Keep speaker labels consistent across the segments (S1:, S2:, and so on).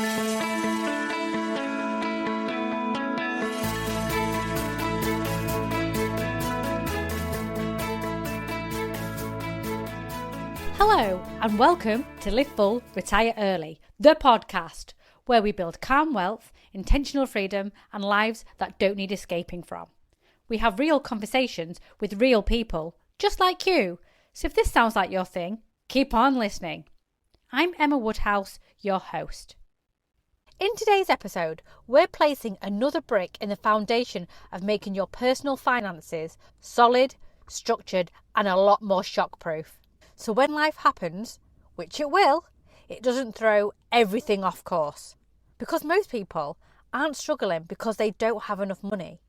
S1: Hello and welcome to Live Full, Retire Early, the podcast where we build calm wealth, intentional freedom and lives that don't need escaping from. We have real conversations with real people, just like you. So if this sounds like your thing, keep on listening. I'm Emma Woodhouse, your host. In today's episode, we're placing another brick in the foundation of making your personal finances solid, structured and a lot more shock-proof. So when life happens, which it will, it doesn't throw everything off course. Because most people aren't struggling because they don't have enough money.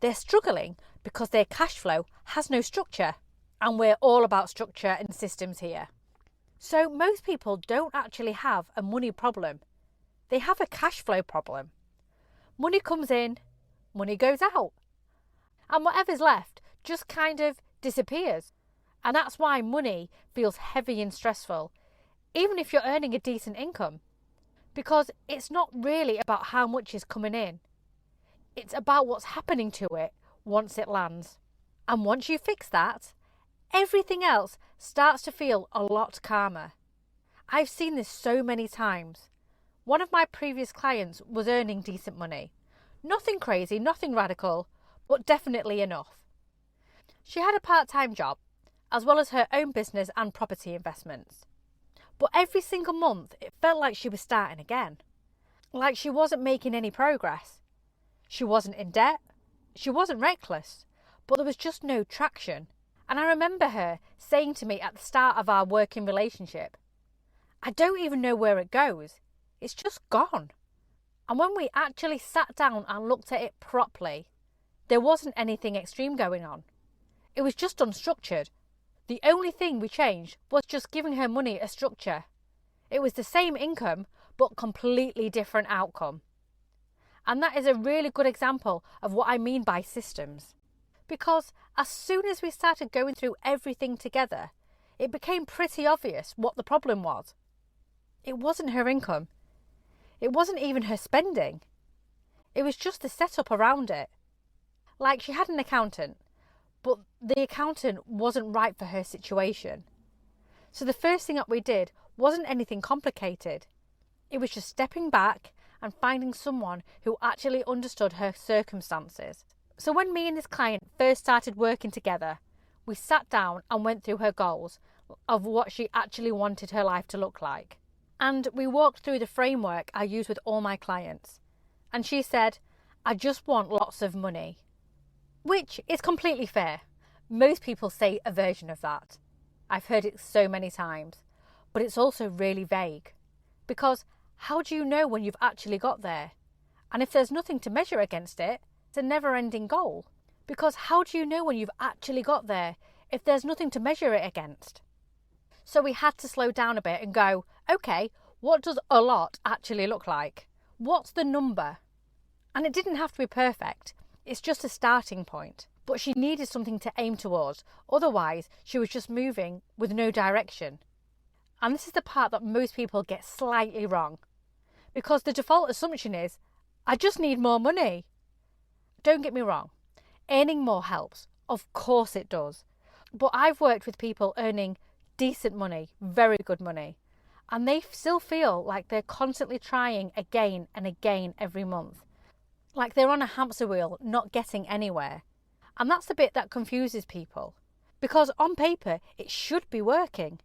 S1: They're struggling because their cash flow has no structure. And we're all about structure and systems here. So most people don't actually have a money problem. They have a cash flow problem. Money comes in, money goes out. And whatever's left just kind of disappears. And that's why money feels heavy and stressful, even if you're earning a decent income. Because it's not really about how much is coming in. It's about what's happening to it once it lands. And once you fix that, everything else starts to feel a lot calmer. I've seen this so many times. One of my previous clients was earning decent money. Nothing crazy, nothing radical, but definitely enough. She had a part-time job, as well as her own business and property investments. But every single month, it felt like she was starting again. Like she wasn't making any progress. She wasn't in debt. She wasn't reckless. But there was just no traction. And I remember her saying to me at the start of our working relationship, I don't even know where it goes. It's just gone. And when we actually sat down and looked at it properly, there wasn't anything extreme going on. It was just unstructured. The only thing we changed was just giving her money a structure. It was the same income, but completely different outcome. And that is a really good example of what I mean by systems. Because as soon as we started going through everything together, it became pretty obvious what the problem was. It wasn't her income. It wasn't even her spending. It was just the setup around it. Like she had an accountant, but the accountant wasn't right for her situation. So the first thing that we did wasn't anything complicated. It was just stepping back and finding someone who actually understood her circumstances. So when me and this client first started working together, we sat down and went through her goals of what she actually wanted her life to look like. And we walked through the framework I use with all my clients. And she said, I just want lots of money. Which is completely fair. Most people say a version of that. I've heard it so many times. But it's also really vague. Because how do you know when you've actually got there? And if there's nothing to measure against it, it's a never-ending goal. Because how do you know when you've actually got there if there's nothing to measure it against? So we had to slow down a bit and go, okay, what does a lot actually look like? What's the number? And it didn't have to be perfect. It's just a starting point. But she needed something to aim towards. Otherwise, she was just moving with no direction. And this is the part that most people get slightly wrong. Because the default assumption is, I just need more money. Don't get me wrong. Earning more helps. Of course it does. But I've worked with people earning decent money, very good money. And they still feel like they're constantly trying again and again every month. Like they're on a hamster wheel, not getting anywhere. And that's the bit that confuses people. Because on paper, it should be working.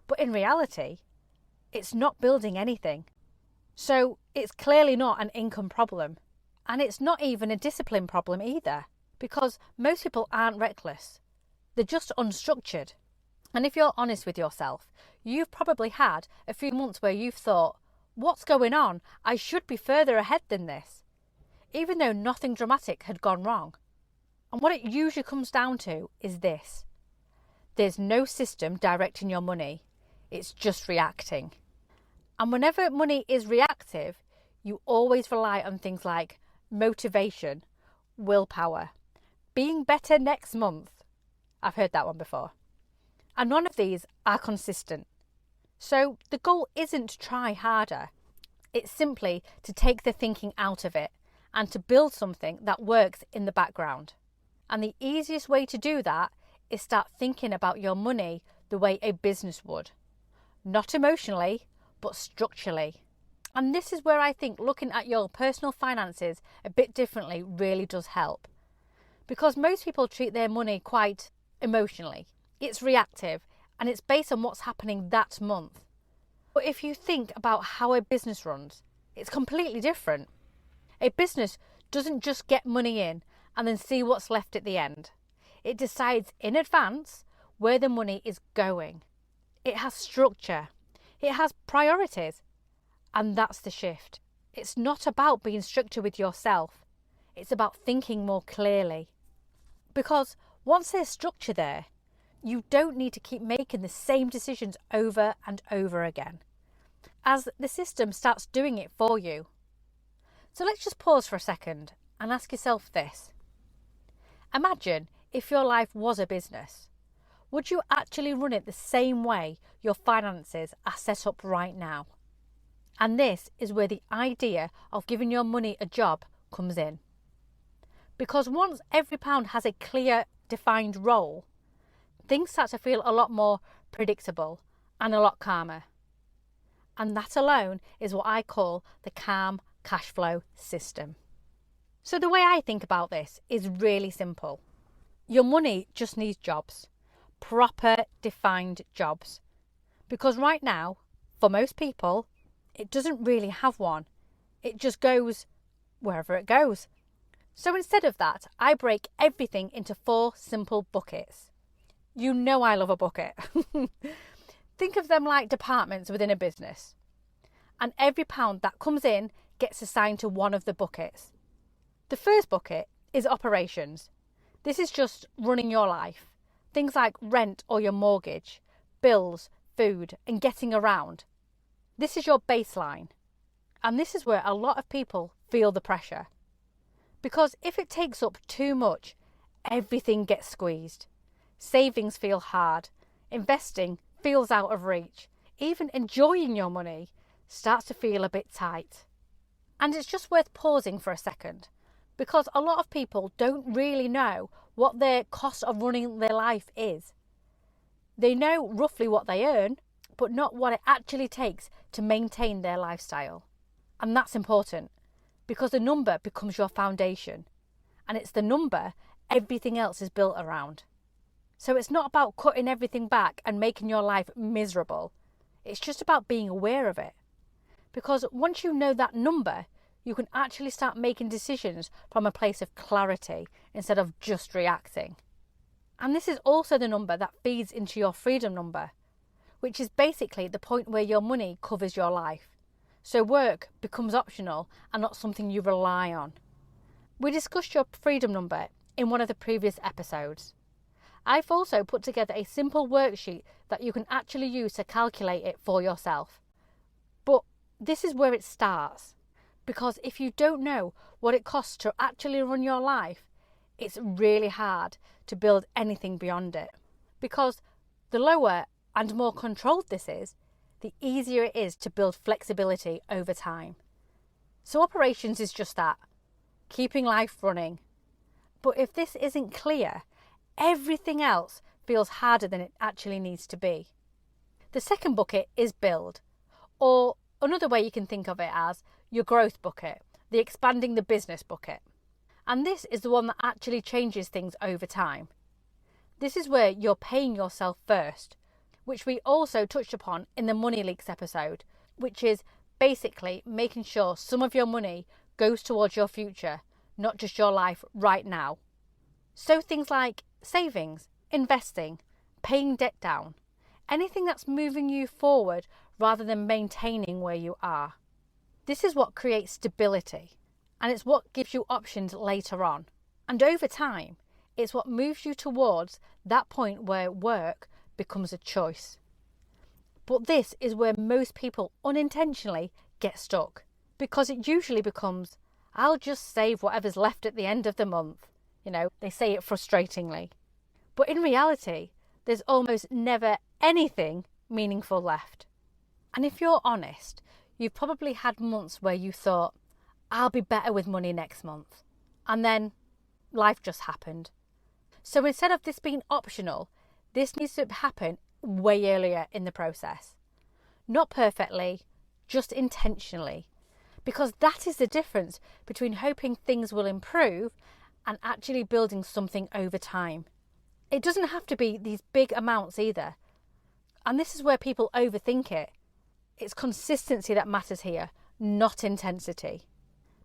S1: But in reality, it's not building anything. So it's clearly not an income problem. And it's not even a discipline problem either. Because most people aren't reckless. They're just unstructured. And if you're honest with yourself, you've probably had a few months where you've thought, what's going on? I should be further ahead than this. Even though nothing dramatic had gone wrong. And what it usually comes down to is this. There's no system directing your money. It's just reacting. And whenever money is reactive, you always rely on things like motivation, willpower, being better next month. I've heard that one before. And none of these are consistent. So the goal isn't to try harder. It's simply to take the thinking out of it and to build something that works in the background. And the easiest way to do that is start thinking about your money the way a business would. Not emotionally, but structurally. And this is where I think looking at your personal finances a bit differently really does help. Because most people treat their money quite emotionally. It's reactive and it's based on what's happening that month. But if you think about how a business runs, it's completely different. A business doesn't just get money in and then see what's left at the end. It decides in advance where the money is going. It has structure. It has priorities. And that's the shift. It's not about being stricter with yourself. It's about thinking more clearly. Because once there's structure there, you don't need to keep making the same decisions over and over again, as the system starts doing it for you. So let's just pause for a second and ask yourself this. Imagine if your life was a business. Would you actually run it the same way your finances are set up right now? And this is where the idea of giving your money a job comes in. Because once every pound has a clear, defined role, things start to feel a lot more predictable and a lot calmer. And that alone is what I call the calm cash flow system. So the way I think about this is really simple. Your money just needs jobs, proper defined jobs. Because right now, for most people, it doesn't really have one. It just goes wherever it goes. So instead of that, I break everything into 4 simple buckets. You know I love a bucket. Think of them like departments within a business. And every pound that comes in gets assigned to one of the buckets. The first bucket is operations. This is just running your life. Things like rent or your mortgage, bills, food, and getting around. This is your baseline. And this is where a lot of people feel the pressure. Because if it takes up too much, everything gets squeezed. Savings feel hard. Investing feels out of reach. Even enjoying your money starts to feel a bit tight. And it's just worth pausing for a second, because a lot of people don't really know what their cost of running their life is. They know roughly what they earn, but not what it actually takes to maintain their lifestyle. And that's important, because the number becomes your foundation, and it's the number everything else is built around. So it's not about cutting everything back and making your life miserable. It's just about being aware of it. Because once you know that number, you can actually start making decisions from a place of clarity instead of just reacting. And this is also the number that feeds into your freedom number, which is basically the point where your money covers your life. So work becomes optional and not something you rely on. We discussed your freedom number in one of the previous episodes. I've also put together a simple worksheet that you can actually use to calculate it for yourself. But this is where it starts, because if you don't know what it costs to actually run your life, it's really hard to build anything beyond it. Because the lower and more controlled this is, the easier it is to build flexibility over time. So operations is just that, keeping life running. But if this isn't clear, everything else feels harder than it actually needs to be. The second bucket is build, or another way you can think of it as your growth bucket, the expanding the business bucket. And this is the one that actually changes things over time. This is where you're paying yourself first, which we also touched upon in the Money Leaks episode, which is basically making sure some of your money goes towards your future, not just your life right now. So things like savings, investing, paying debt down, anything that's moving you forward rather than maintaining where you are. This is what creates stability, and it's what gives you options later on. And over time, it's what moves you towards that point where work becomes a choice. But this is where most people unintentionally get stuck, because it usually becomes, I'll just save whatever's left at the end of the month. They say it frustratingly. But in reality, there's almost never anything meaningful left. And if you're honest, You've probably had months where you thought, I'll be better with money next month. And then life just happened. So instead of this being optional, this needs to happen way earlier in the process. Not perfectly, just intentionally. Because that is the difference between hoping things will improve and actually building something over time. It doesn't have to be these big amounts either. And this is where people overthink it. It's consistency that matters here, not intensity.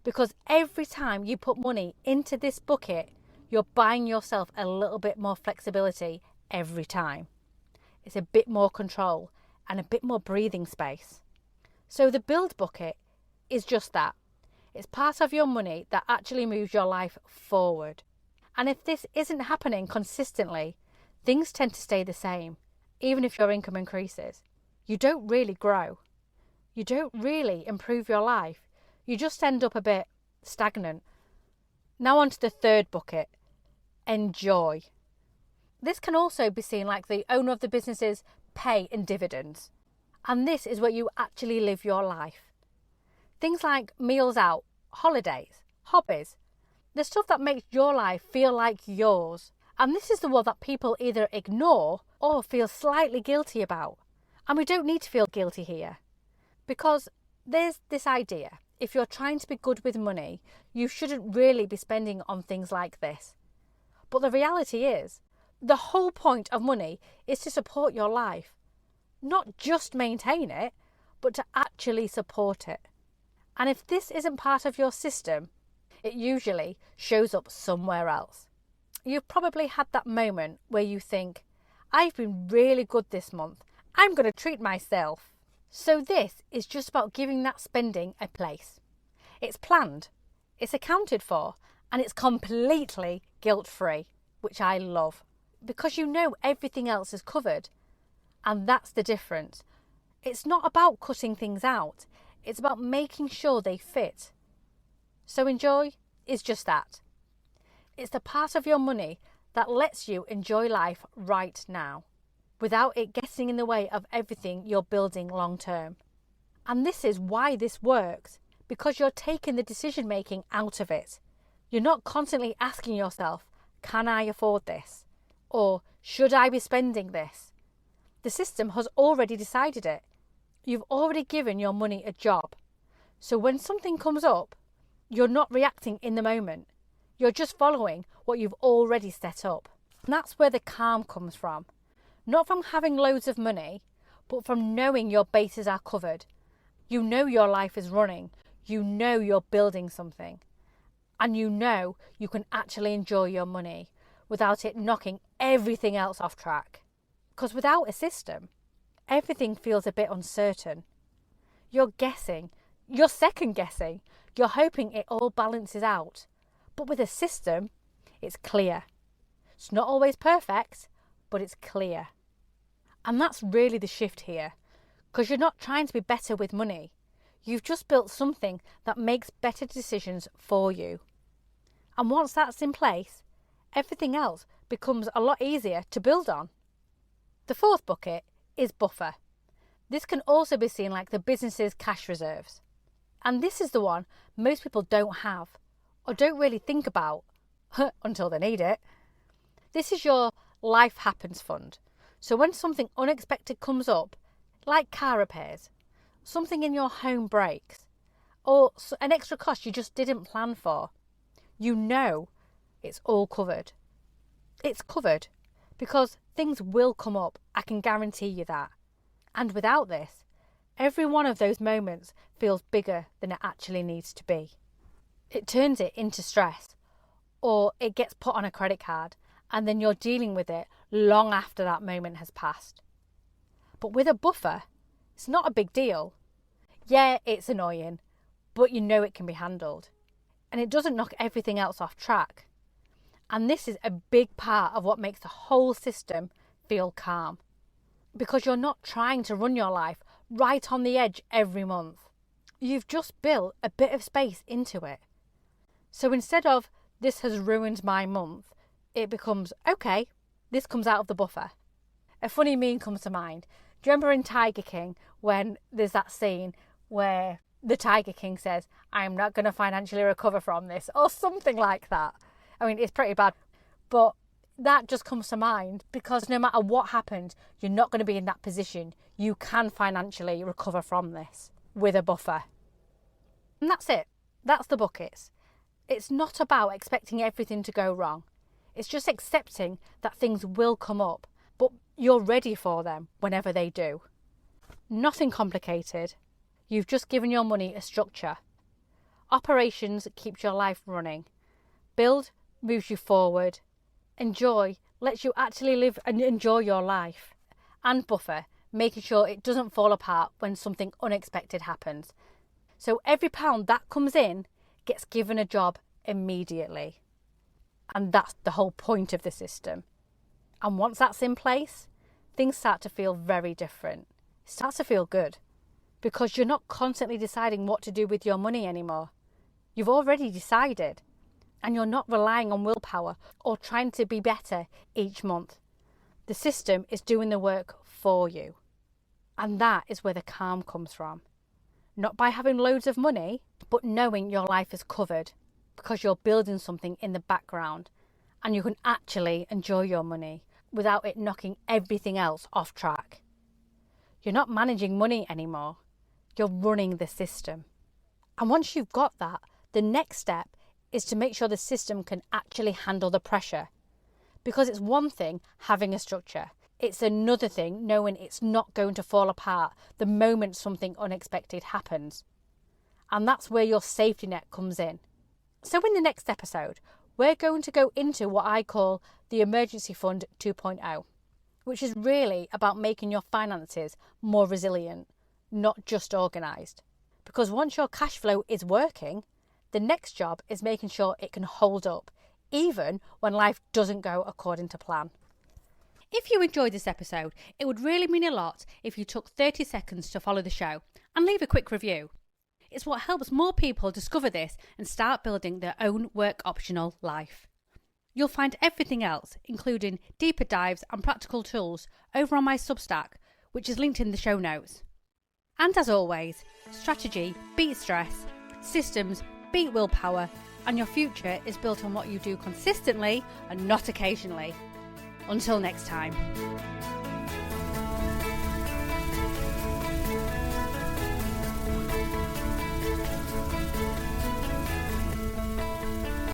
S1: Because every time you put money into this bucket, you're buying yourself a little bit more flexibility every time. It's a bit more control and a bit more breathing space. So the build bucket is just that. It's part of your money that actually moves your life forward. And if this isn't happening consistently, things tend to stay the same, even if your income increases. You don't really grow. You don't really improve your life. You just end up a bit stagnant. Now on to the third bucket, enjoy. This can also be seen like the owner of the business's pay and dividends. And this is where you actually live your life. Things like meals out, holidays, hobbies, the stuff that makes your life feel like yours. And this is the one that people either ignore or feel slightly guilty about. And we don't need to feel guilty here. Because there's this idea, if you're trying to be good with money, you shouldn't really be spending on things like this. But the reality is, the whole point of money is to support your life. Not just maintain it, but to actually support it. And if this isn't part of your system, it usually shows up somewhere else. You've probably had that moment where you think, I've been really good this month. I'm going to treat myself. So this is just about giving that spending a place. It's planned, it's accounted for, and it's completely guilt-free, which I love. Because you know everything else is covered. And that's the difference. It's not about cutting things out. It's about making sure they fit. So enjoy is just that. It's the part of your money that lets you enjoy life right now, without it getting in the way of everything you're building long term. And this is why this works, because you're taking the decision making out of it. You're not constantly asking yourself, can I afford this? Or should I be spending this? The system has already decided it. You've already given your money a job. So when something comes up, you're not reacting in the moment. You're just following what you've already set up. And that's where the calm comes from. Not from having loads of money, but from knowing your bases are covered. You know your life is running. You know you're building something. And you know you can actually enjoy your money without it knocking everything else off track. Because without a system, everything feels a bit uncertain. You're guessing, you're second guessing, you're hoping it all balances out. But with a system, it's clear. It's not always perfect, but it's clear. And that's really the shift here, because you're not trying to be better with money. You've just built something that makes better decisions for you. And once that's in place, everything else becomes a lot easier to build on. The fourth bucket is buffer. This can also be seen like the business's cash reserves. And this is the one most people don't have or don't really think about until they need it. This is your life happens fund. So when something unexpected comes up, like car repairs, something in your home breaks, or an extra cost you just didn't plan for, you know it's all covered. It's covered because things will come up. I can guarantee you that. And without this, every one of those moments feels bigger than it actually needs to be. It turns it into stress, or it gets put on a credit card, and then you're dealing with it long after that moment has passed. But with a buffer, it's not a big deal. Yeah, it's annoying, but you know it can be handled. And it doesn't knock everything else off track. And this is a big part of what makes the whole system feel calm. Because you're not trying to run your life right on the edge every month. You've just built a bit of space into it. So instead of, this has ruined my month, it becomes, okay, this comes out of the buffer. A funny meme comes to mind. Do you remember in Tiger King when there's that scene where the Tiger King says, I'm not going to financially recover from this, or something like that. I mean, it's pretty bad, but that just comes to mind because no matter what happens, you're not going to be in that position. You can financially recover from this with a buffer. And that's it. That's the buckets. It's not about expecting everything to go wrong. It's just accepting that things will come up, but you're ready for them whenever they do. Nothing complicated. You've just given your money a structure. Operations keeps your life running. Build moves you forward. Enjoy lets you actually live and enjoy your life. And buffer, making sure it doesn't fall apart when something unexpected happens. So every pound that comes in gets given a job immediately. And that's the whole point of the system. And once that's in place, things start to feel very different. It starts to feel good because you're not constantly deciding what to do with your money anymore. You've already decided, and you're not relying on willpower or trying to be better each month. The system is doing the work for you. And that is where the calm comes from. Not by having loads of money, but knowing your life is covered because you're building something in the background and you can actually enjoy your money without it knocking everything else off track. You're not managing money anymore. You're running the system. And once you've got that, the next step is to make sure the system can actually handle the pressure. Because it's one thing having a structure. It's another thing knowing it's not going to fall apart the moment something unexpected happens. And that's where your safety net comes in. So in the next episode, we're going to go into what I call the Emergency Fund 2.0, which is really about making your finances more resilient, not just organised. Because once your cash flow is working, the next job is making sure it can hold up, even when life doesn't go according to plan. If you enjoyed this episode, it would really mean a lot if you took 30 seconds to follow the show and leave a quick review. It's what helps more people discover this and start building their own work optional life. You'll find everything else, including deeper dives and practical tools, over on my Substack, which is linked in the show notes. And as always, strategy beats stress, systems beat willpower, and your future is built on what you do consistently and not occasionally. Until next time.